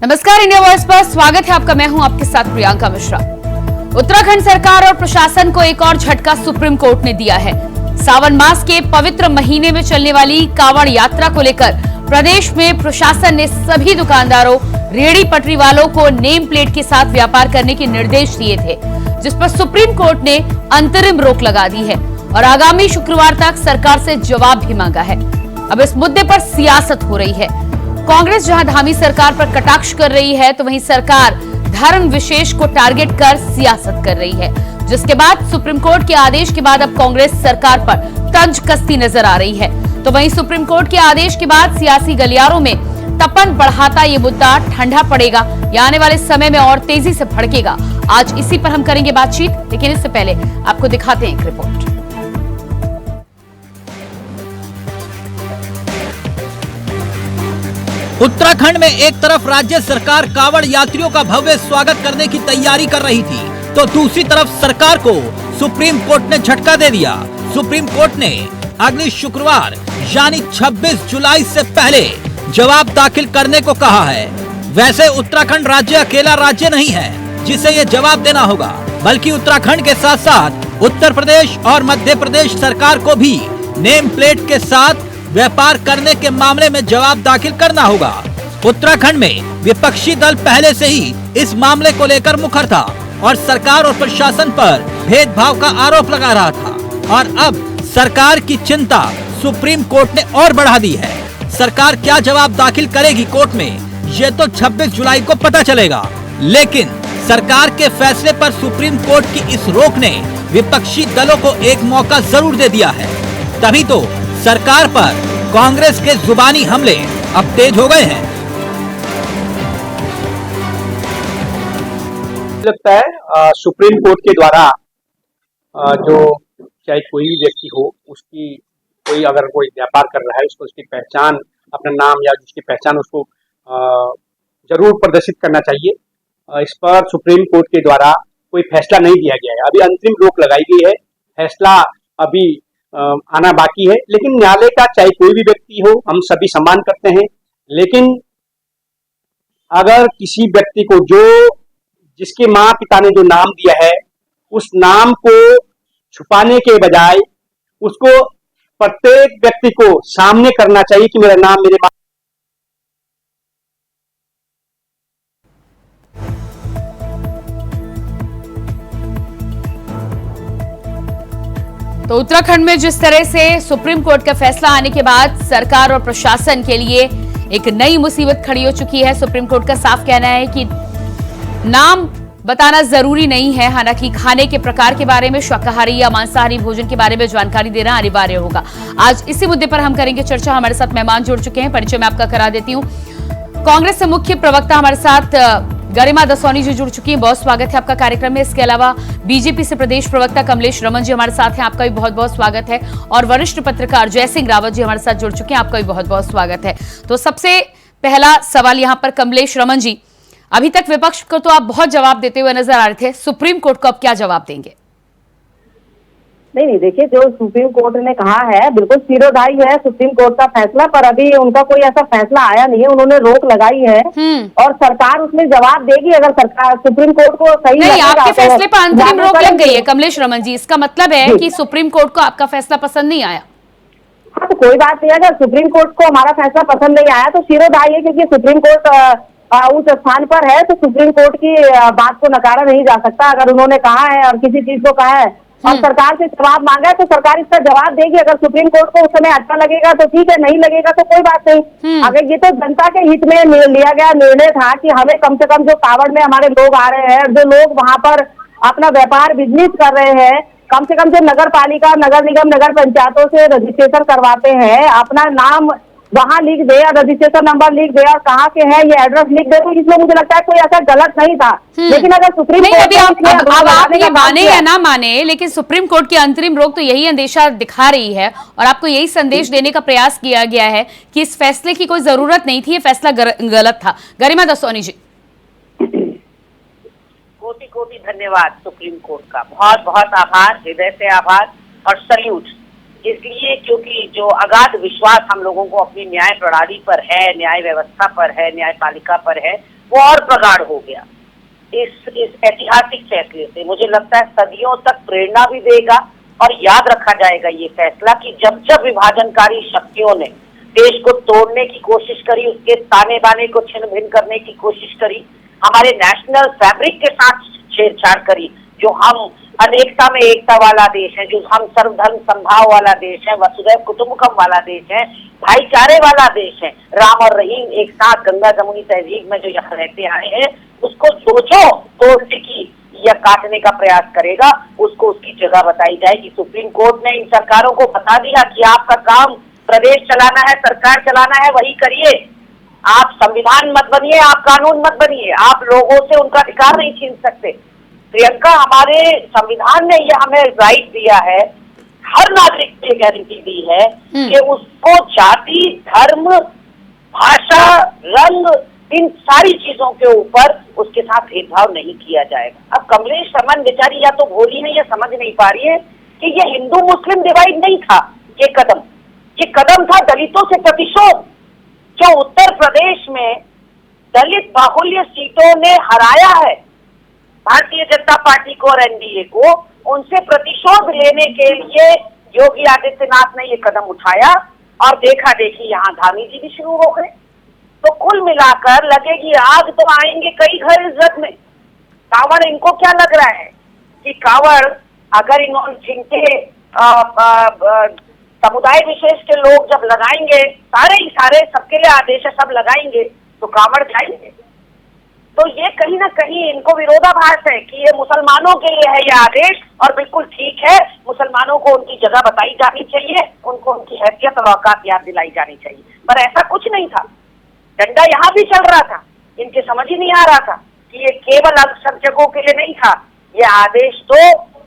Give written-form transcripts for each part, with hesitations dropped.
नमस्कार, India voice पर स्वागत है आपका। मैं हूं आपके साथ प्रियंका मिश्रा। उत्तराखंड सरकार और प्रशासन को एक और झटका सुप्रीम कोर्ट ने दिया है। सावन मास के पवित्र महीने में चलने वाली कांवड़ यात्रा को लेकर प्रदेश में प्रशासन ने सभी दुकानदारों, रेहड़ी पटरी वालों को नेम प्लेट के साथ व्यापार करने के निर्देश दिए थे, जिस पर सुप्रीम कोर्ट ने अंतरिम रोक लगा दी है और आगामी शुक्रवार तक सरकार से जवाब भी मांगा है। अब इस मुद्दे पर सियासत हो रही है। कांग्रेस जहां धामी सरकार पर कटाक्ष कर रही है, तो वहीं सरकार धर्म विशेष को टारगेट कर सियासत कर रही है, जिसके बाद सुप्रीम कोर्ट के आदेश के बाद अब कांग्रेस सरकार पर तंज कसती नजर आ रही है। तो वहीं सुप्रीम कोर्ट के आदेश के बाद सियासी गलियारों में तपन बढ़ाता ये मुद्दा ठंडा पड़ेगा या आने वाले समय में और तेजी से भड़केगा, आज इसी पर हम करेंगे बातचीत। लेकिन इससे पहले आपको दिखाते हैं एक रिपोर्ट। उत्तराखंड में एक तरफ राज्य सरकार कांवड़ यात्रियों का भव्य स्वागत करने की तैयारी कर रही थी, तो दूसरी तरफ सरकार को सुप्रीम कोर्ट ने झटका दे दिया। सुप्रीम कोर्ट ने अगले शुक्रवार यानी 26 जुलाई से पहले जवाब दाखिल करने को कहा है। वैसे उत्तराखंड राज्य अकेला राज्य नहीं है जिसे ये जवाब देना होगा, बल्कि उत्तराखंड के साथ साथ उत्तर प्रदेश और मध्य प्रदेश सरकार को भी नेम प्लेट के साथ व्यापार करने के मामले में जवाब दाखिल करना होगा। उत्तराखंड में विपक्षी दल पहले से ही इस मामले को लेकर मुखर था और सरकार और प्रशासन पर भेदभाव का आरोप लगा रहा था, और अब सरकार की चिंता सुप्रीम कोर्ट ने और बढ़ा दी है। सरकार क्या जवाब दाखिल करेगी कोर्ट में, ये तो 26 जुलाई को पता चलेगा। लेकिन सरकार के फैसले पर सुप्रीम कोर्ट की इस रोक ने विपक्षी दलों को एक मौका जरूर दे दिया है। तभी तो सरकार पर कांग्रेस के जुबानी हमले अब तेज हो गए हैं। लगता है सुप्रीम कोर्ट के द्वारा जो चाहे कोई भी व्यक्ति हो, उसकी कोई अगर कोई व्यापार कर रहा है, उसको उसकी पहचान, अपना नाम या जिसकी पहचान उसको जरूर प्रदर्शित करना चाहिए। इस पर सुप्रीम कोर्ट के द्वारा कोई फैसला नहीं दिया गया है। अभी अंतरिम रोक लगाई गई है, फैसला अभी आना बाकी है। लेकिन न्यायालय का चाहे कोई भी व्यक्ति हो, हम सभी सम्मान करते हैं। लेकिन अगर किसी व्यक्ति को जिसके माँ पिता ने जो नाम दिया है, उस नाम को छुपाने के बजाय उसको प्रत्येक व्यक्ति को सामने करना चाहिए कि मेरा नाम मेरे माँ। तो उत्तराखंड में जिस तरह से सुप्रीम कोर्ट का फैसला आने के बाद सरकार और प्रशासन के लिए एक नई मुसीबत खड़ी हो चुकी है। सुप्रीम कोर्ट का साफ कहना है कि नाम बताना जरूरी नहीं है, हालांकि खाने के प्रकार के बारे में, शाकाहारी या मांसाहारी भोजन के बारे में जानकारी देना अनिवार्य होगा। आज इसी मुद्दे पर हम करेंगे चर्चा। हमारे साथ मेहमान जुड़ चुके हैं, परिचय मैं आपका करा देती हूँ। कांग्रेस से मुख्य प्रवक्ता हमारे साथ गरिमा दसौनी जी जुड़ चुकी हैं, बहुत स्वागत है आपका कार्यक्रम में। इसके अलावा बीजेपी से प्रदेश प्रवक्ता कमलेश रमन जी हमारे साथ हैं, आपका भी बहुत बहुत स्वागत है। और वरिष्ठ पत्रकार जय सिंह रावत जी हमारे साथ जुड़ चुके हैं, आपका भी बहुत बहुत स्वागत है। तो सबसे पहला सवाल यहाँ पर कमलेश रमन जी, अभी तक विपक्ष को तो आप बहुत जवाब देते हुए नजर आ रहे थे, सुप्रीम कोर्ट को अब क्या जवाब देंगे? नहीं, देखिए, जो सुप्रीम कोर्ट ने कहा है बिल्कुल सिरोधाई है सुप्रीम कोर्ट का फैसला, पर अभी उनका कोई ऐसा फैसला आया नहीं है। उन्होंने रोक लगाई है और सरकार उसमें जवाब देगी। अगर सरकार सुप्रीम कोर्ट को सही नहीं, आपके फैसले पर अंतरिम रोक लग गई है कमलेश रमन जी, इसका मतलब है कि सुप्रीम कोर्ट को आपका फैसला पसंद नहीं आया? हाँ, तो कोई बात नहीं है। अगर सुप्रीम कोर्ट को हमारा फैसला पसंद नहीं आया तो सिरोधाई है, क्योंकि सुप्रीम कोर्ट उस स्थान पर है, तो सुप्रीम कोर्ट की बात को नकारा नहीं जा सकता। अगर उन्होंने कहा है और किसी चीज को कहा है और सरकार से जवाब मांगा है, तो सरकार इसका जवाब देगी। अगर सुप्रीम कोर्ट को उस समय अच्छा लगेगा तो ठीक है, नहीं लगेगा तो कोई बात नहीं। अगर ये तो जनता के हित में लिया गया निर्णय था कि हमें कम से कम जो कांवड़ में हमारे लोग आ रहे हैं, जो लोग वहां पर अपना व्यापार बिजनेस कर रहे हैं, कम से कम जो नगर पालिका, नगर निगम, नगर पंचायतों से रजिस्ट्रेशन करवाते हैं, अपना नाम वहां लिख दे और रजिस्ट्रेशन नंबर लिख दे और कहाँ के हैं ये एड्रेस लिख दे, तो इसमें मुझे लगता है कोई ऐसा गलत नहीं था। लेकिन अगर सुप्रीम कोर्ट आप ये माने या ना माने, लेकिन सुप्रीम कोर्ट की अंतरिम रोक तो यही अंदेशा दिखा रही है और आपको यही संदेश देने का प्रयास किया गया है कि इस फैसले की कोई जरूरत नहीं थी, ये फैसला गलत था। गरिमा दसौनी जी, कोटि कोटि धन्यवाद सुप्रीम कोर्ट का, बहुत बहुत आभार, हृदय से आभार और सल्यूट। इसलिए क्योंकि जो अगाध विश्वास हम लोगों को अपनी न्याय प्रणाली पर है, न्याय व्यवस्था पर है, न्यायपालिका पर है, वो और प्रगाढ़ हो गया इस ऐतिहासिक फैसले से। मुझे लगता है सदियों तक प्रेरणा भी देगा और याद रखा जाएगा ये फैसला कि जब जब विभाजनकारी शक्तियों ने देश को तोड़ने की कोशिश करी, उसके ताने बाने को छिन्न भिन्न करने की कोशिश करी, हमारे नेशनल फैब्रिक के साथ छेड़छाड़ करी, जो हम अनेकता में एकता वाला देश है, जो हम सर्वधर्म संभाव वाला देश है, वसुधैव कुटुंबकम वाला देश है, भाईचारे वाला देश है, राम और रहीम एक साथ गंगा जमुनी तहजीब में जो यहाँ रहते आए हैं, उसको सोचो तोड़ने की या काटने का प्रयास करेगा, उसको उसकी जगह बताई जाएगी। सुप्रीम कोर्ट ने इन सरकारों को बता दिया कि आपका काम प्रदेश चलाना है, सरकार चलाना है, वही करिए। आप संविधान मत बनिए, आप कानून मत बनिए, आप लोगों से उनका अधिकार नहीं छीन सकते। प्रियंका, हमारे संविधान ने यह हमें राइट दिया है, हर नागरिक को गारंटी दी है कि उसको जाति, धर्म, भाषा, रंग, इन सारी चीजों के ऊपर उसके साथ भेदभाव नहीं किया जाएगा। अब कमलेश सरमन बेचारी या तो भोली है या समझ नहीं पा रही है कि ये हिंदू मुस्लिम डिवाइड नहीं था, ये कदम था दलितों से प्रतिशोध। जो उत्तर प्रदेश में दलित बाहुल्य सीटों ने हराया है भारतीय जनता पार्टी को और एनडीए को, उनसे प्रतिशोध लेने के लिए योगी आदित्यनाथ ने ये कदम उठाया और देखा देखी यहाँ धामी जी भी शुरू हो गए। तो कुल मिलाकर लगेगी आग तो आएंगे कई घर इज्जत में। कांवड़, इनको क्या लग रहा है कि कांवड़ अगर जिनके समुदाय विशेष के लोग जब लगाएंगे, सारे सबके लिए आदेश है, सब लगाएंगे तो कांवड़ जाएंगे। तो ये कहीं ना कहीं इनको विरोधाभास है कि ये मुसलमानों के लिए है ये आदेश, और बिल्कुल ठीक है, मुसलमानों को उनकी जगह बताई जानी चाहिए, उनको उनकी हैसियत और औकात याद दिलाई जानी चाहिए। पर ऐसा कुछ नहीं था, डंडा यहाँ भी चल रहा था, इनके समझ ही नहीं आ रहा था कि ये केवल अल्पसंख्यकों के लिए नहीं था, ये आदेश तो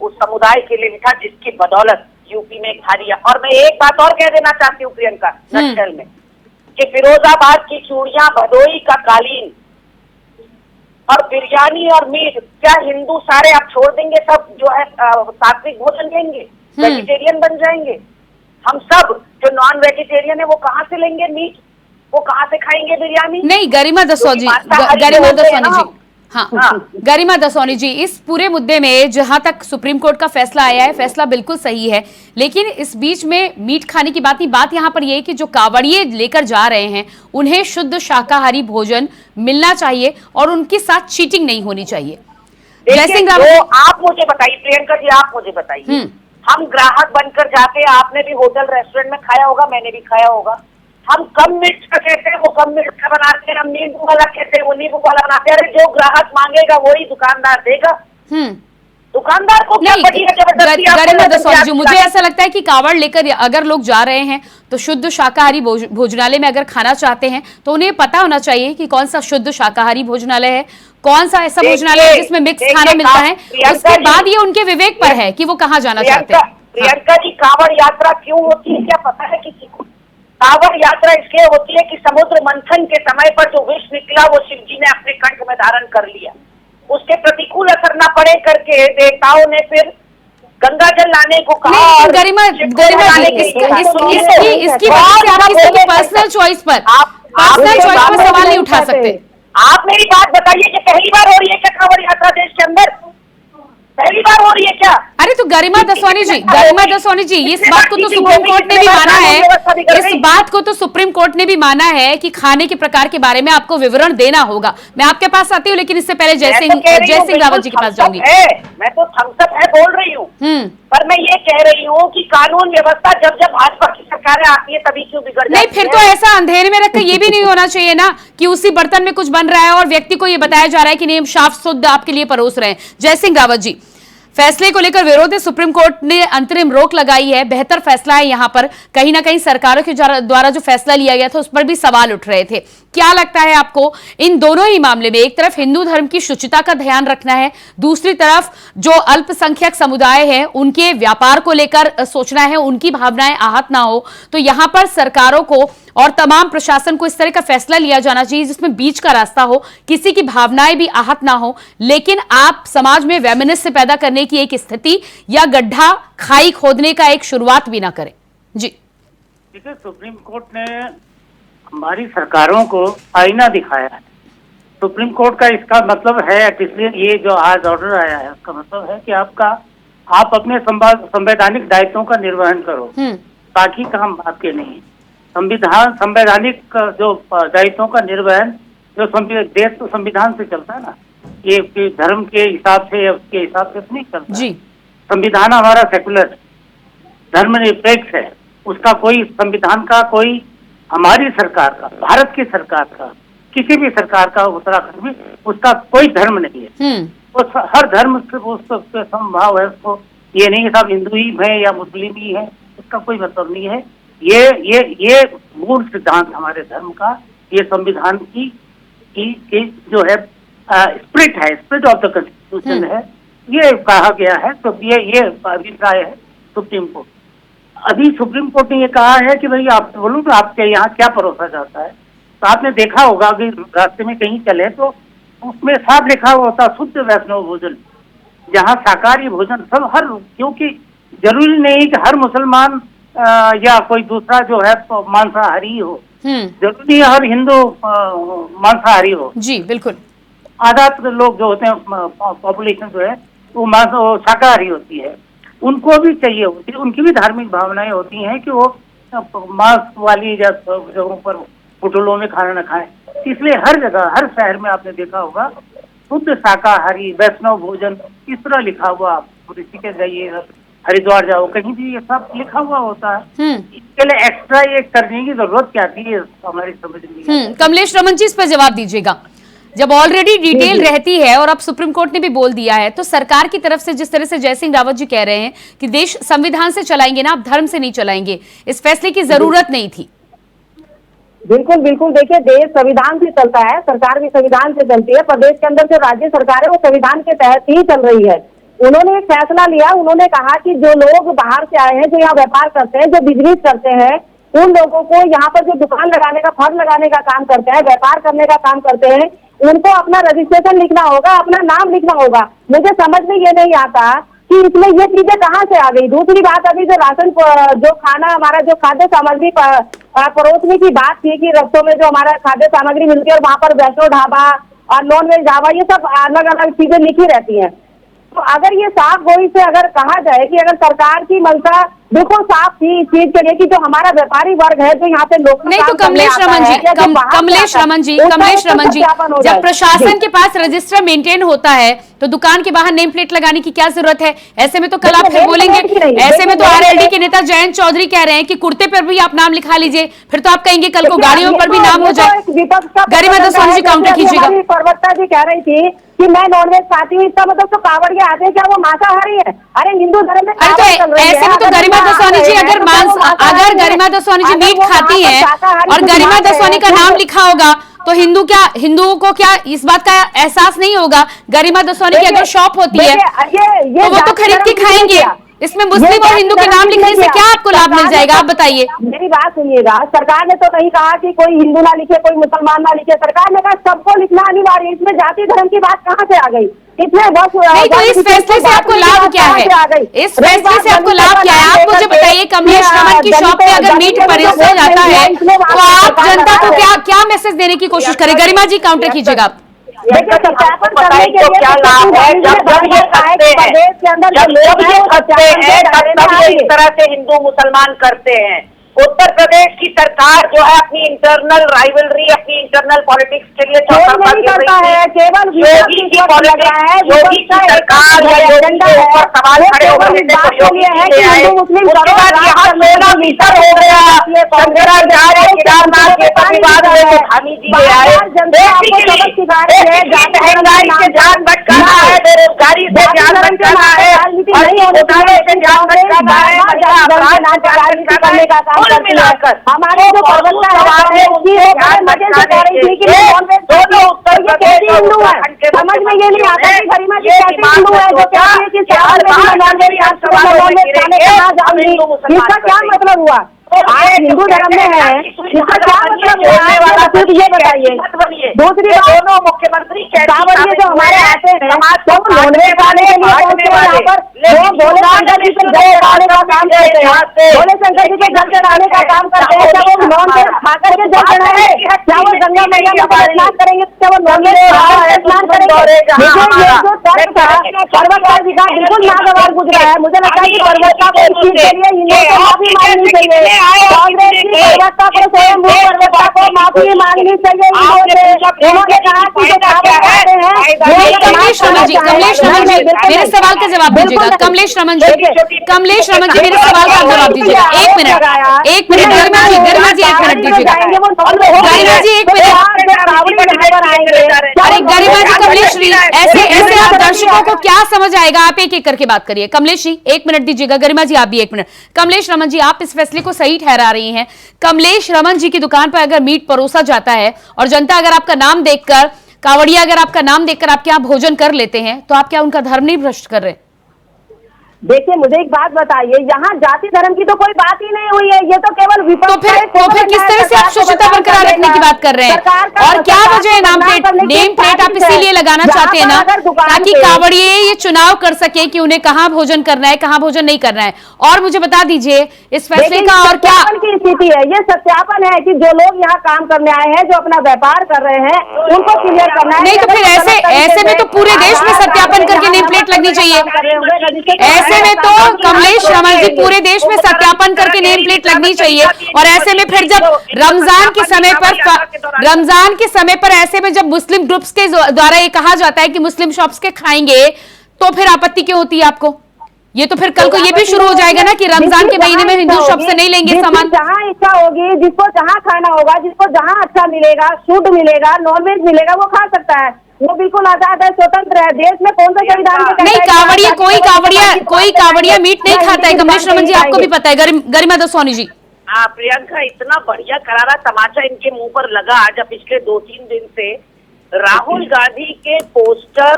उस समुदाय के लिए भी था जिसकी बदौलत यूपी में भारी। और मैं एक बात और कह देना चाहती हूँ प्रियंका नक्सल में, कि फिरोजाबाद की चूड़ियां, भदोई का कालीन और बिरयानी और मीट, क्या हिंदू सारे आप छोड़ देंगे, सब जो है सात्विक भोजन लेंगे, वेजिटेरियन बन जाएंगे? हम सब जो नॉन वेजिटेरियन है वो कहाँ से लेंगे मीट, वो कहाँ से खाएंगे बिरयानी? नहीं, गरिमा दसौनी जी, हाँ, गरिमा दसौनी जी, इस पूरे मुद्दे में जहां तक सुप्रीम कोर्ट का फैसला आया है, फैसला बिल्कुल सही है, लेकिन इस बीच में मीट खाने की बात नहीं, बात यहाँ पर यह है कि जो कांवड़िए लेकर जा रहे हैं उन्हें शुद्ध शाकाहारी भोजन मिलना चाहिए और उनके साथ चीटिंग नहीं होनी चाहिए। जयसिंह आप मुझे बताइए प्रियंका जी, आप मुझे बताइए, हम ग्राहक बनकर जाते, आपने भी होटल रेस्टोरेंट में खाया होगा, मैंने भी खाया होगा, हम कम मिर्च का कहते हैं वो कम मिर्च का बनाते हैं, हम नींबू वाला कहते हैं वो नींबू वाला बनाते हैं। अरे जो ग्राहक मांगेगा वही दुकानदार देगा। दुकानदार को क्या पड़ी है जबरदस्ती? मुझे ऐसा लगता है कि कांवड़ लेकर अगर लोग जा रहे हैं तो शुद्ध शाकाहारी भोजनालय में अगर खाना चाहते हैं तो उन्हें पता होना चाहिए कि कौन सा शुद्ध शाकाहारी भोजनालय है, कौन सा ऐसा भोजनालय है जिसमें मिक्स खाना मिलता है। उसके बाद ये उनके विवेक पर है कि वो कहाँ जाना चाहते हैं। प्रियंका जी, कांवड़ यात्रा क्यों होती है क्या पता है किसी को? कांवड़ यात्रा इसलिए होती है कि समुद्र मंथन के समय पर जो विष निकला वो शिव जी ने अपने कंठ में धारण कर लिया, उसके प्रतिकूल असर न पड़े करके देवताओं ने फिर गंगा जल लाने को कहा। गरिमा इसकी पर्सनल चॉइस पर सवाल नहीं उठा सकते। आप मेरी बात बताइए कि पहली बार हो रही है क्या कांवड़ यात्रा देश के अंदर? पहली बार हो रही है क्या? अरे तो गरिमा दसौनी जी, इस बात को तो सुप्रीम कोर्ट ने भी माना है, इस बात को तो सुप्रीम कोर्ट ने भी माना है कि खाने के प्रकार के बारे में आपको विवरण देना होगा। मैं आपके पास आती हूँ, लेकिन इससे पहले जयसिंह रावत जी के पास जाऊंगी। मैं तो थम्स अप है बोल रही हूँ, पर मैं ये कह रही हूँ कि कानून व्यवस्था जब जब भाजपा की सरकारें आती है तभी क्यों बिगड़ जाती है? नहीं, फिर तो ऐसा अंधेरे में रखकर ये भी नहीं होना चाहिए ना कि उसी बर्तन में कुछ बन रहा है और व्यक्ति को ये बताया जा रहा है कि नहीं, हम साफ शुद्ध आपके लिए परोस रहे हैं। जयसिंह रावत जी, फैसले को लेकर विरोध है, सुप्रीम कोर्ट ने अंतरिम रोक लगाई है, बेहतर फैसला है। यहाँ पर कहीं ना कहीं सरकारों के द्वारा जो फैसला लिया गया था उस पर भी सवाल उठ रहे थे। क्या लगता है आपको इन दोनों ही मामले में, एक तरफ हिंदू धर्म की शुचिता का ध्यान रखना है, दूसरी तरफ जो अल्पसंख्यक समुदाय है उनके व्यापार को लेकर सोचना है, उनकी भावनाएं आहत ना हो, तो यहाँ पर सरकारों को और तमाम प्रशासन को इस तरह का फैसला लिया जाना चाहिए जिसमें बीच का रास्ता हो, किसी की भावनाएं भी आहत ना हो, लेकिन आप समाज में वैमनस्य पैदा करने की एक स्थिति या गड्ढा खाई खोदने का एक शुरुआत भी ना करें। जी देखिए, सुप्रीम कोर्ट ने हमारी सरकारों को आईना दिखाया है सुप्रीम कोर्ट का इसका मतलब है, इसलिए ये जो आज ऑर्डर आया है उसका मतलब है कि आप अपने संवैधानिक दायित्वों का निर्वहन करो, बाकी काम आपके नहीं। संवैधानिक जो दायित्वों का निर्वहन, जो देश तो संविधान से चलता है ना, ये धर्म के हिसाब से या उसके हिसाब से नहीं चलता जी। संविधान हमारा सेकुलर धर्मनिरपेक्ष है, उसका कोई संविधान का कोई हमारी सरकार का, भारत की सरकार का, किसी भी सरकार का उत्तराखंड में उसका कोई धर्म नहीं है। वो हर धर्म से उसका समभाव है। उसको ये नहीं सब हिंदू ही है या मुस्लिम ही है, उसका कोई मतलब नहीं है। ये मूल सिद्धांत हमारे धर्म का, ये संविधान की जो है स्पिरिट ऑफ द कॉन्स्टिट्यूशन है, ये कहा गया है। तो ये अभिप्राय है सुप्रीम कोर्ट। अभी सुप्रीम कोर्ट ने ये कहा है कि भाई आप बोलूं तो आपके यहाँ क्या परोसा जाता है। तो आपने देखा होगा कि रास्ते में कहीं चले तो उसमें साफ लिखा हुआ होता शुद्ध वैष्णव भोजन, जहाँ शाकाहारी भोजन सब क्योंकि जरूरी नहीं कि हर मुसलमान या कोई दूसरा जो है मांसाहारी हो, जरूरी है हर हिंदू मांसाहारी हो। जी बिल्कुल। आधा लोग जो होते हैं पॉपुलेशन जो है वो शाकाहारी होती है, उनको भी चाहिए होती है, उनकी भी धार्मिक भावनाएं होती हैं कि वो मांस वाली जगहों पर होटलों में खाना न खाएं। इसलिए हर जगह हर शहर में आपने देखा होगा शुद्ध शाकाहारी वैष्णव भोजन इस तरह लिखा हुआ। आप ऋषिकेश जाइए, हरिद्वार जाओ, कहीं भी ये सब लिखा हुआ होता है। इसके लिए एक्स्ट्रा ये करने की जरूरत क्या थी, हमारी समझ में। कमलेश रमन जी इस पर जवाब दीजिएगा। जब ऑलरेडी डिटेल रहती है और अब सुप्रीम कोर्ट ने भी बोल दिया है, तो सरकार की तरफ से जिस तरह से जय सिंह रावत जी कह रहे हैं कि देश संविधान से चलाएंगे ना, आप धर्म से नहीं चलाएंगे, इस फैसले की जरूरत नहीं थी। बिल्कुल बिल्कुल। देखिए, देश संविधान से चलता है, सरकार भी संविधान से चलती है। प्रदेश के अंदर जो राज्य सरकार है वो संविधान के तहत ही चल रही है। उन्होंने एक फैसला लिया, उन्होंने कहा कि जो लोग बाहर से आए हैं, जो यहाँ व्यापार करते हैं, जो बिजनेस करते हैं, उन लोगों को यहाँ पर जो दुकान लगाने का, फर्म लगाने का काम करते हैं, व्यापार करने का काम करते हैं, उनको अपना रजिस्ट्रेशन लिखना होगा, अपना नाम लिखना होगा। मुझे समझ में ये नहीं आता कि इसमें ये चीजें कहाँ से आ गई। दूसरी बात, अभी जो राशन जो खाना हमारा जो खाद्य सामग्री परोसने की बात थी कि रस्तों में जो हमारा खाद्य सामग्री मिलती है और वहाँ पर वैष्णो ढाबा और नॉन वेज ढाबा, ये सब अलग अलग चीजें लिखी रहती हैं। तो अगर ये साफ गोई से अगर कहा जाए कि अगर सरकार की मंशा बिल्कुल साफ थी इस चीज के लिए कि जो हमारा व्यापारी वर्ग है जो यहाँ पे लोग नहीं, तो कमलेश रमन जी, जब प्रशासन के पास रजिस्टर मेंटेन होता है तो दुकान के बाहर नेम प्लेट लगाने की क्या जरूरत है? ऐसे में तो कल आप फिर बोलेंगे, ऐसे में तो आरएलडी के नेता जयंत चौधरी कह रहे हैं कि कुर्ते पर भी आप नाम लिखा लीजिए, फिर तो आप कहेंगे कल को गाड़ियों पर भी नाम हो जाए। गरिमा दसवानी जी काउंटर कीजिएगा। प्रवक्ता जी कह रही थी कि मैं नॉनवेज खाती हूँ, इसका मतलब तो कांवड़िया आते हैं क्या वो मांसाहारी है? अरे हिंदू धर्म में ऐसे में तो गरिमा दसवानी जी अगर गरिमा दसवानी जी मीट खाती हैं और गरिमा दसवानी का नाम लिखा होगा तो हिंदुओं को क्या इस बात का एहसास नहीं होगा? गरिमा दसवानी की अगर शॉप होती है तो वो तो खरीद के खाएंगे। इसमें मुस्लिम और हिंदू के नाम लिखने से क्या आपको लाभ मिल जाएगा? आप बताइए। मेरी बात सुनिएगा, सरकार ने तो नहीं कहा कि कोई हिंदू ना लिखे, कोई मुसलमान ना लिखे। सरकार ने कहा सबको लिखना अनिवार्य है। इसमें जाति धर्म की बात कहाँ से आ गई? इसमें बस नहीं, तो इस फैसले से आपको लाभ क्या है? इस फैसले से आपको लाभ क्या है? आप मुझे बताइए। कमलेश रमन की शॉप पे अगर मीट परोसा जाता है तो आप जनता को क्या मैसेज देने की कोशिश करें? गरिमा जी काउंटर कीजिएगा आप। देखिए, सत्यापन करने के लिए क्या लाभ है जब ये प्रदेश के अंदर जो लोग हैं तब ये इस तरह से हिंदू मुसलमान करते हैं। उत्तर प्रदेश की सरकार जो है अपनी इंटरनल राइवलरी, अपनी इंटरनल पॉलिटिक्स के लिए नहीं करता है, केवल योगी की पॉलिटिक्स, योगी की सरकार या योगी के ऊपर सवाल खड़े हो गए थे और योगी ले आए। उसके बाद यहाँ 16 मीटर हो गया, शंकराचार्य केदारनाथ के प्रतिवाद में तो धामी जी ले आए। महंगाई से जान भटकाना है, बेरोजगारी से जान भटकाना है, घोटाले से जान भटकाना है, करने का काम मिलाकर हमारे जो प्रवक्ता है मजे से कह रही थी कि दोनों उत्तर प्रदेश हिंदू है। समझ में ये नहीं आता कि गरिमा जी कैसे हिंदू है जो कहती है कि इसका क्या मतलब हुआ? आज हिंदू धर्म में है, इसका क्या मतलब हुआ? ये बताइए। दूसरी बात, दोनों मुख्यमंत्री कांवड़िए जो हमारे आते वाले हैं, तो नॉनवेज वाले के लिए पहुंचते हैं यहाँ पर, वो भोले शंकर जी के जल चढ़ाने का काम करते हैं, भोले शंकर जी के जल चढ़ाने का काम करते हैं। क्या वो नॉनवेज खाकर के जल चढ़ाएंगे? क्या वो गंगा मैया में स्नान करेंगे? क्या वो नॉनवेज खाकर स्नान करेंगे? देखिए ये जो तर्क था पर्वतराज जी का बिल्कुल नागवार गुजरा है। मुझे लगता है कि पर्वत का इस चीज के लिए इन्हें तो माफी मांगनी चाहिए। कांग्रेस की पर्वत को स्वयं पर्वत को माफी मांगनी चाहिए। उन्होंने कहा कि जो कमलेश रमन जी, मेरे सवाल का जवाब दीजिएगा। कमलेश रमन जी, मेरे सवाल का जवाब दीजिएगा। एक मिनट, गरिमा जी, एक मिनट दीजिएगा। गरिमा जी, एक मिनट। अरे गरिमा जी, कमलेश जी, ऐसे आप दर्शकों को क्या समझ आएगा? आप एक एक करके बात करिए। कमलेश जी, एक मिनट दीजिएगा। गरिमा जी, आप भी एक मिनट। कमलेश रमन जी, आप इस फैसले को सही ठहरा रही हैं। कमलेश रमन जी की दुकान पर अगर मीट परोसा जाता है और जनता अगर आपका नाम देखकर, कावड़िया अगर आपका नाम देखकर आपके यहाँ भोजन कर लेते हैं, तो आप क्या उनका धर्म नहीं भ्रष्ट कर रहे? देखिए मुझे एक बात बताइए, यहाँ जाति धर्म की तो कोई बात ही नहीं हुई है, ये तो केवल विपक्ष। तो फिर किस तरह से आप शुचिता बरकरार रखने की बात कर रहे हैं? और क्या वजह है नेम प्लेट आप इसीलिए लगाना चाहते हैं ना, ताकि कावड़िए ये चुनाव कर सके कि उन्हें कहाँ भोजन करना है, कहाँ भोजन नहीं करना है। और मुझे बता दीजिए इस फैसले का और क्या की स्थिति है? ये सत्यापन है कि जो लोग यहाँ काम करने आए हैं, जो अपना व्यापार कर रहे हैं, उनको क्लियर करना है। नहीं तो फिर ऐसे में तो पूरे देश में सत्यापन करके नेम प्लेट लगनी चाहिए। ऐसे में तो कमलेश रमन जी पूरे देश में सत्यापन करके नेम प्लेट लगनी चाहिए। और ऐसे में फिर जब रमजान के समय पर ऐसे में जब मुस्लिम ग्रुप्स के द्वारा ये कहा जाता है कि मुस्लिम शॉप्स के खाएंगे, तो फिर आपत्ति क्यों होती है आपको? ये तो फिर कल को ये भी शुरू हो जाएगा ना कि रमजान के महीने में हिंदू शॉप से नहीं लेंगे सामान। जहाँ इच्छा होगी, जिसको जहाँ खाना होगा, जिसको जहाँ अच्छा मिलेगा, शुद्ध मिलेगा, नॉनवेज मिलेगा, वो खा सकता है। वो बिल्कुल आजाद है, स्वतंत्र है। देश में कौन सा संविधान नहीं, कोई कावड़िया मीट नहीं खाता है। कमलेश रमन जी, आपको भी पता है। गरिमा दसवानी जी। हाँ प्रियंका, इतना बढ़िया करारा तमाचा इनके मुंह पर लगा आज पिछले 2-3 दिन से। राहुल गांधी के पोस्टर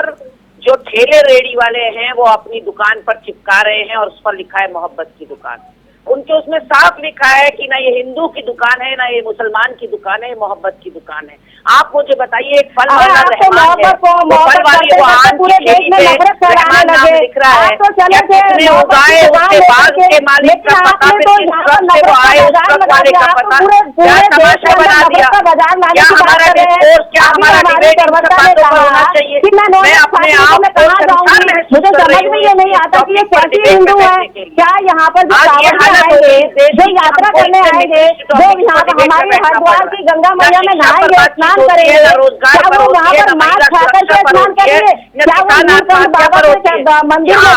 जो ठेले रेडी वाले हैं वो अपनी दुकान पर चिपका रहे हैं और उस पर लिखा है मोहब्बत की दुकान। उनके उसमें साफ लिखा है कि ना ये हिंदू की दुकान है, ना ये मुसलमान की दुकान है, ये मोहब्बत की दुकान है। आप मुझे बताइए, एक फल वाला रहमान है, वो फल वाली वो आम की ठेली पे रहमान नाम लिख रहा है, क्या किसने उगाए उसके बाग के मालिक का पता नहीं, किस ट्रक से वो आए उस ट्रक वाले का पता। क्या तमाशा बना दिया? क्या हमारा डिस्कोर्स, क्या हमारा डिबेट इन सब बातों पर होना चाहिए? मैं अपने आप को शर्मसार महसूस कर रही हूँ। ये नहीं आता कि ये कैसी हिंदू है। क्या यहाँ पर आएंगे, जो यात्रा करने आएंगे, जो यहाँ पर हमारे हरिद्वार की गंगा मैया में नहाएंगे, स्नान करेंगे, क्या वो वहाँ पर मास्क खा करके स्नान करेंगे? क्या वो बाबा के मंदिर में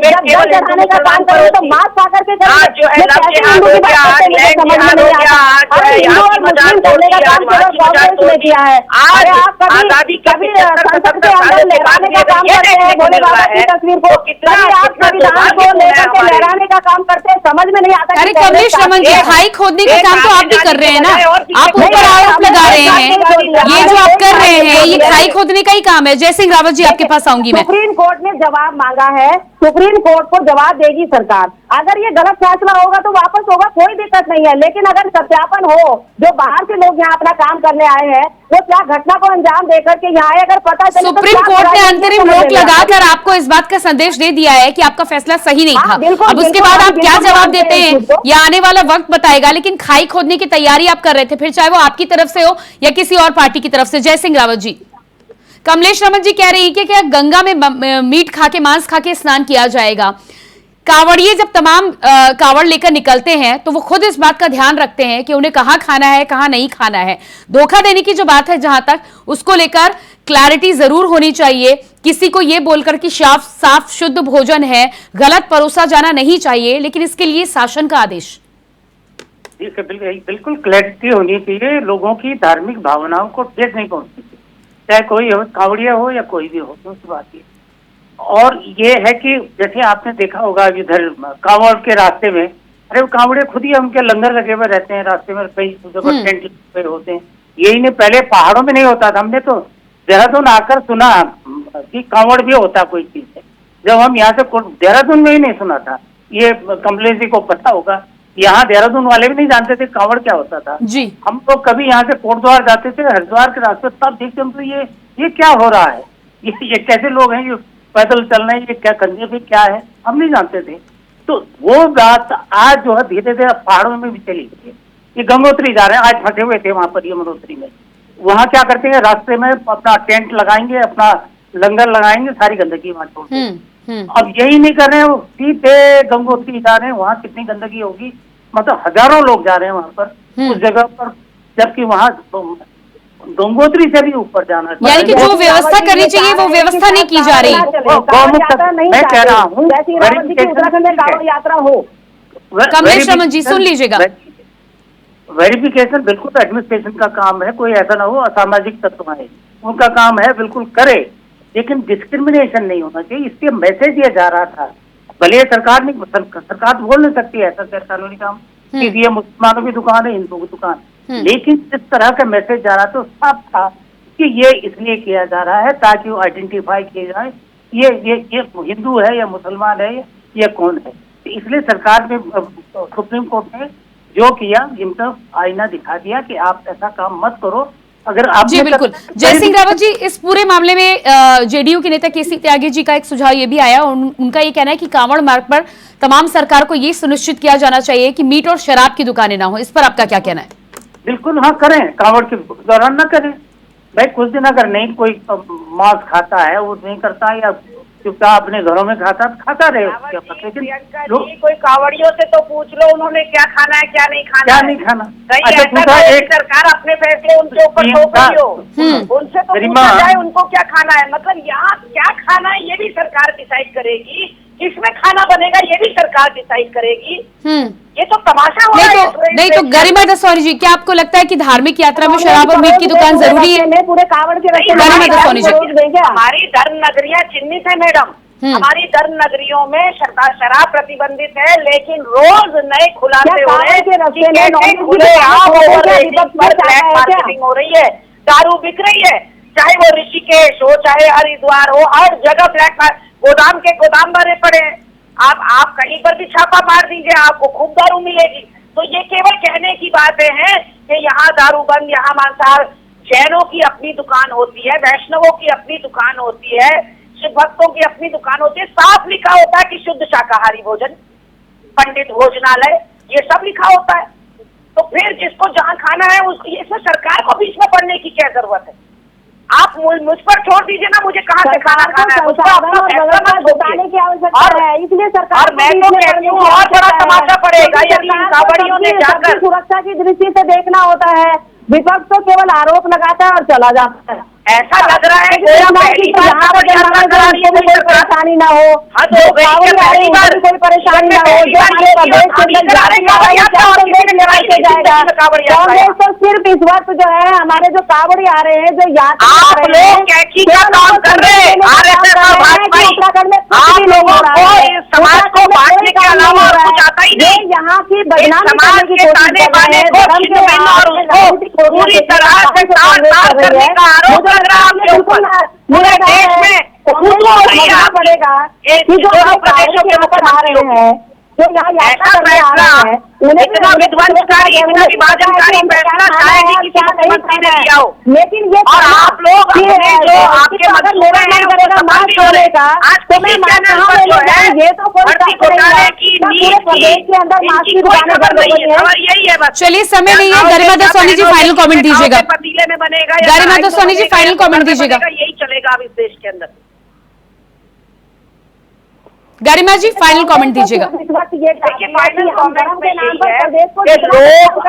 जब जल चढ़ाने का काम करेंगे तो मास्क खा करके किया है? अरे आप कभी संसद के अंदर लहराने का काम करते हैं भोले बाबा की तस्वीर को, कभी आप संविधान को लेकर के लहराने का काम करते हैं, समझ में नहीं आता। अरे कमलेश रमन जी, खाई खोदने का काम तो आप भी कर रहे हैं ना, आप ऊपर आरोप लगा रहे हैं। ये जो आप कर रहे हैं ये खाई खोदने का ही काम है। जय सिंह रावत जी, आपके पास आऊंगी मैं। सुप्रीम कोर्ट ने जवाब मांगा है, सुप्रीम कोर्ट को जवाब देगी सरकार। अगर ये गलत फैसला होगा तो वापस होगा, कोई दिक्कत नहीं है। लेकिन अगर सत्यापन हो, जो बाहर से लोग यहाँ अपना काम करने आए हैं वो क्या घटना को अंजाम देकर के यहाँ आए, अगर पता चले सुप्रीम कोर्ट ने अंतरिम रोक लगाकर आपको इस बात का संदेश दे दिया है कि आपका फैसला सही नहीं था। अब उसके बाद आप क्या जवाब देते हैं ये आने वाला वक्त बताएगा। लेकिन खाई खोदने की तैयारी आप कर रहे थे, फिर चाहे वो आपकी तरफ से हो या किसी और पार्टी की तरफ से। जय सिंह रावत जी, कमलेश रमन जी कह रही है कि क्या गंगा में मीट खा के, मांस खा के स्नान किया जाएगा? कावड़िए जब तमाम कावड़ लेकर निकलते हैं तो वो खुद इस बात का ध्यान रखते हैं कि उन्हें कहाँ खाना है, कहाँ नहीं खाना है। धोखा देने की जो बात है, जहां तक उसको लेकर क्लैरिटी जरूर होनी चाहिए। किसी को ये बोलकर कि साफ शुद्ध भोजन है, गलत परोसा जाना नहीं चाहिए, लेकिन इसके लिए शासन का आदेश। बिल्कुल क्लैरिटी होनी चाहिए। लोगों की धार्मिक भावनाओं को ठेस नहीं पहुंचती, चाहे कोई हो, कावड़िया हो या कोई भी हो, तो उसकी बात ये। और ये है कि जैसे आपने देखा होगा इधर कांवड़ के रास्ते में, अरे वो कांवड़े खुद ही उनके लंगर लगे हुए रहते हैं रास्ते में, कई जगह टेंट लगे होते हैं। यही नहीं, पहले पहाड़ों में नहीं होता था। हमने तो देहरादून आकर सुना कि कांवड़ भी होता कोई चीज है, जब हम यहाँ से देहरादून में ही नहीं सुना था। ये कमलेश जी को पता होगा, यहाँ देहरादून वाले भी नहीं जानते थे कांवड़ क्या होता था जी। हम तो कभी यहाँ से कोटद्वार जाते थे, हरिद्वार के रास्ते, तब देखते हम तो ये क्या हो रहा है। ये कैसे लोग हैं, ये पैदल चल रहे हैं, ये क्या करने पे क्या है, हम नहीं जानते थे। तो वो बात आज जो है धीरे धीरे पहाड़ों में भी चली गई है। ये गंगोत्री जा रहे हैं, आज फंसे हुए थे वहां पर यमुनोत्री में, वहां क्या करते हैं, रास्ते में अपना टेंट लगाएंगे, अपना लंगर लगाएंगे, सारी गंदगी वहां छोड़ देंगे। अब यही नहीं कर रहे हैं, वो सीधे गंगोत्री जा रहे हैं, वहां कितनी गंदगी होगी, मतलब हजारों लोग जा रहे हैं वहां पर उस जगह पर, जबकि वहां गंगोत्री से भी ऊपर जाना, यानी कि जो व्यवस्था करनी चाहिए वो व्यवस्था नहीं की जा रही। मैं कह रहा हूँ उत्तराखंड में कांवड़ यात्रा हो। कमलेश रमन जी सुन लीजिएगा, वेरिफिकेशन बिल्कुल एडमिनिस्ट्रेशन का काम है, कोई ऐसा ना हो असामाजिक तत्व आए, उनका काम है, बिल्कुल करे, लेकिन डिस्क्रिमिनेशन नहीं होना चाहिए। इसके मैसेज दिया जा रहा था, भले सरकार नहीं, सरकार तो बोल नहीं सकती ऐसा गैर कानूनी काम कि ये मुसलमानों की दुकान है, हिंदुओं की दुकान, लेकिन जिस तरह का मैसेज जा रहा था साफ था कि ये इसलिए किया जा रहा है ताकि वो आइडेंटिफाई किए जाए ये हिंदू है या मुसलमान है या कौन है। तो इसलिए सरकार ने, सुप्रीम कोर्ट ने जो किया, इनको आईना दिखा दिया कि आप ऐसा काम मत करो। अगर आप जी बिल्कुल, जय सिंह रावत जी, इस पूरे मामले में जेडीयू के नेता केसी त्यागी जी का एक सुझाव ये भी आया, उनका ये कहना है कि कांवड़ मार्ग पर तमाम सरकार को ये सुनिश्चित किया जाना चाहिए कि मीट और शराब की दुकानें ना हो। इस पर आपका क्या कहना है? बिल्कुल हाँ, करें, कांवड़ के दौरान ना करें भाई, कुछ दिन अगर नहीं कोई मांस खाता है, वो नहीं करता या चुपचाप अपने घरों में खाता रहे, लेकिन कोई कांवड़ियों से तो पूछ लो उन्होंने क्या खाना है क्या नहीं खाना, अच्छा, एक सरकार अपने फैसले उनके ऊपर थोप रही हो, उनसे तो पूछा जाए उनको क्या खाना है, मतलब यहाँ क्या खाना है ये भी सरकार डिसाइड करेगी, किसमें खाना बनेगा ये भी सरकार डिसाइड करेगी। ये तो तमाशा हो रहा है। नहीं तो गरिमा दसौनी जी, क्या आपको लगता है कि धार्मिक यात्रा में शराब और मीट की दुकान जरूरी है? पूरे कांवड़ के गरिमा दसौनी जी, हमारी धर्म नगरियाँ चिन्हित है मैडम, हमारी धर्म नगरियों में शराब प्रतिबंधित है, लेकिन रोज नए खुलासे हो रहे हैं, मार्केटिंग हो रही है, दारू बिक रही है, चाहे वो ऋषिकेश हो चाहे हरिद्वार हो, हर जगह फ्लैट गोदाम के गोदाम भरे पड़े हैं। आप कहीं पर भी छापा मार दीजिए, आपको खूब दारू मिलेगी। तो ये केवल कहने की बातें हैं कि यहाँ दारू बंद, यहाँ मांसाहार, जैनों की अपनी दुकान होती है, वैष्णवों की अपनी दुकान होती है, शिव भक्तों की अपनी दुकान होती है, साफ लिखा होता है कि शुद्ध शाकाहारी भोजन, पंडित भोजनालय, ये सब लिखा होता है। तो फिर जिसको जहाँ खाना है उसको, इसमें सरकार को बीच में पड़ने की क्या जरूरत है? आप मुझ पर छोड़ दीजिए ना, मुझे कहाँ से खाना खाना है, उसका अपना फैसला मत बताने की आवश्यकता है, इसलिए सरकार। और मैं तो कहती हूँ और बड़ा तमाशा पड़ेगा यदि इन कांवड़ियों ने जाकर सुरक्षा की दृष्टि से देखना होता है, विपक्ष तो केवल आरोप लगाता है और चला जाता है। ऐसा लग रहा है कोई परेशानी ना हो, कोई परेशानी ना हो, कांग्रेस तो सिर्फ इस वक्त जो है हमारे जो कांवड़ी आ रहे हैं, जो यात्रा आप लोग कैची का काम कर रहे हैं, उत्तराखंड में आप लोगों को इस समाज को बांटने के अलावा और कुछ आता ही नहीं। यहाँ की बदनामी समाज के ताने बाने को छिन्न और उसको पूरी तरह से तार करने का आरोप लग रहा है आपके ऊपर। पूरे देश में पड़ेगा प्रदेशों के मुख्यमंत्री हैं जो यहाँ यात्रा करने आ रहे हैं, इतना विध्वंसकारी, इतना विभाजनकारी फैसला शायद ही किसी मुख्यमंत्री ने लिया हो। लेकिन ये और आप लोग अपने जो आपके मंसूबे हैं उसको संभाल नहीं हो रहे। आज किसी चैनल पर जो है ये तो भर्ती घोटाले की नीति के अंदर इनकी कोई खबर नहीं है, खबर यही है बस। चलिए समय नहीं है, गरिमा दसौनी जी फाइनल कमेंट दीजिएगा। पतीले में बनेगा, गरिमा दसौनी जी फाइनल कमेंट दीजिएगा। यही चलेगा अब इस देश के अंदर। गरिमा जी फाइनल कमेंट दीजिएगा। लोग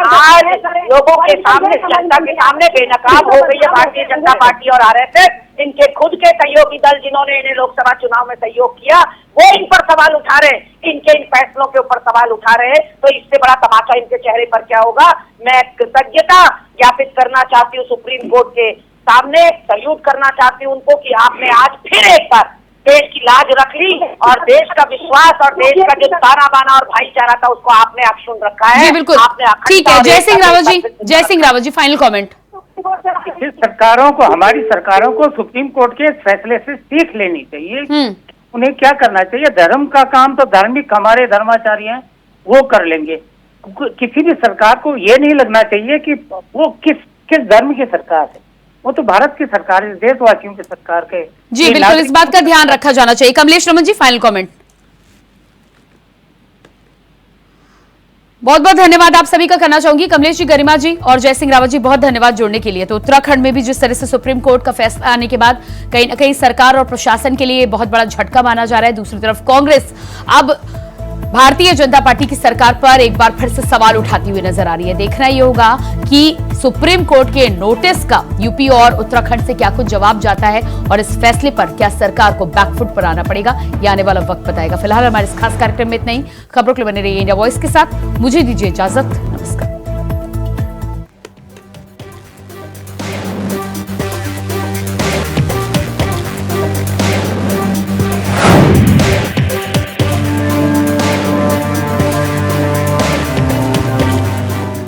आज लोगों के सामने, जनता के सामने बेनकाब हो गई है भारतीय जनता पार्टी और आरएसएस। इनके खुद के सहयोगी दल जिन्होंने इन्हें लोकसभा चुनाव में सहयोग किया, वो इन पर सवाल उठा रहे, इनके इन फैसलों के ऊपर सवाल उठा रहे हैं। तो इससे बड़ा तमाशा इनके चेहरे पर क्या होगा? मैं कृतज्ञता ज्ञापित करना चाहती हूँ सुप्रीम कोर्ट के सामने, सल्यूट करना चाहती हूँ उनको कि आपने आज फिर एक बार देश की लाज रख ली और देश का विश्वास और देश का जो ताना बाना और भाईचारा था उसको आपने अक्षुण्ण रखा है। जी बिल्कुल, ठीक है। जय सिंह रावत जी फाइनल कमेंट। सरकारों को, हमारी सरकारों को सुप्रीम कोर्ट के फैसले से सीख लेनी चाहिए। उन्हें क्या करना चाहिए? धर्म का काम तो धार्मिक हमारे धर्माचार्य हैं, वो कर लेंगे। किसी भी सरकार को ये नहीं लगना चाहिए कि वो किस धर्म की सरकार है। वो तो भारत की सरकार है, देशवासियों की सरकार के जी बिल्कुल, इस बात का ध्यान रखा जाना चाहिए। Kamlesh Raman ji, final comment. बहुत बहुत धन्यवाद आप सभी का करना चाहूंगी। कमलेश जी, गरिमा जी और जय सिंह रावत जी, बहुत धन्यवाद जुड़ने के लिए। तो उत्तराखंड में भी जिस तरह से सुप्रीम कोर्ट का फैसला आने के बाद कहीं ना कहीं सरकार और प्रशासन के लिए बहुत बड़ा झटका माना जा रहा है। दूसरी तरफ कांग्रेस अब भारतीय जनता पार्टी की सरकार पर एक बार फिर से सवाल उठाती हुई नजर आ रही है। देखना ये होगा कि सुप्रीम कोर्ट के नोटिस का यूपी और उत्तराखंड से क्या कुछ जवाब जाता है और इस फैसले पर क्या सरकार को बैकफुट पर आना पड़ेगा, ये आने वाला वक्त बताएगा। फिलहाल हमारे इस खास कार्यक्रम में इतना ही। खबरों के लिए बने रहिए इंडिया वॉइस के साथ। मुझे दीजिए इजाजत।